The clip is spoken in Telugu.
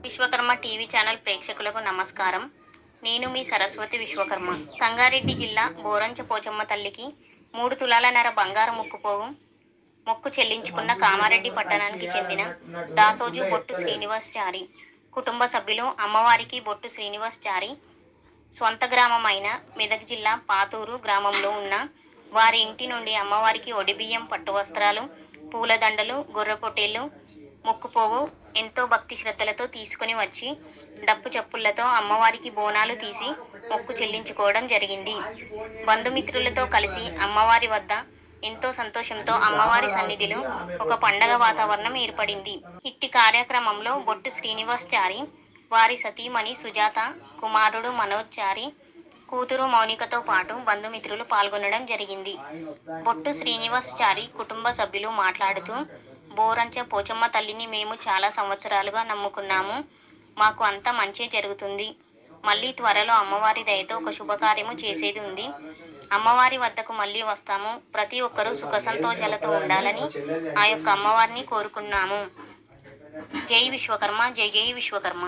విశ్వకర్మ టీవీ ఛానల్ ప్రేక్షకులకు నమస్కారం. నేను మీ సరస్వతి విశ్వకర్మ. సంగారెడ్డి జిల్లా బోరంచ పోచమ్మ తల్లికి 3 తులాలన్నర బంగారం మొక్కు చెల్లించుకున్న కామారెడ్డి పట్టణానికి చెందిన దాసోజు బొట్టు శ్రీనివాస్ చారి కుటుంబ సభ్యులు అమ్మవారికి బొట్టు శ్రీనివాస్ చారి స్వంత గ్రామమైన మెదక్ జిల్లా పాతూరు గ్రామంలో ఉన్న వారి ఇంటి నుండి అమ్మవారికి ఒడిబియ్యం, పట్టు వస్త్రాలు, పూలదండలు, గొర్రె పొట్టేళ్లు, మొక్కుపోవు ఎంతో భక్తి శ్రద్ధలతో తీసుకుని వచ్చి డప్పు చప్పుళ్లతో అమ్మవారికి బోనాలు తీసి మొక్కు చెల్లించుకోవడం జరిగింది. బంధుమిత్రులతో కలిసి అమ్మవారి వద్ద ఎంతో సంతోషంతో అమ్మవారి సన్నిధిలో ఒక పండగ వాతావరణం ఏర్పడింది. ఇట్టి కార్యక్రమంలో బొట్టు శ్రీనివాస్ చారి, వారి సతీమణి సుజాత, కుమారుడు మనోజ్ చారి, కూతురు మౌనికతో పాటు బంధుమిత్రులు పాల్గొనడం జరిగింది. బొట్టు శ్రీనివాస్ చారి కుటుంబ సభ్యులు మాట్లాడుతూ, బోరంచ పోచమ్మ తల్లిని మేము చాలా సంవత్సరాలుగా నమ్ముకున్నాము. మాకు అంతా మంచి జరుగుతుంది. మళ్ళీ త్వరలో అమ్మవారి దయతో ఒక శుభకార్యము చేసేది ఉంది. అమ్మవారి వద్దకు మళ్ళీ వస్తాము. ప్రతి ఒక్కరూ సుఖ సంతోషాలతో ఉండాలని ఆ యొక్క అమ్మవారిని కోరుకున్నాము. జై విశ్వకర్మ, జై జై విశ్వకర్మ.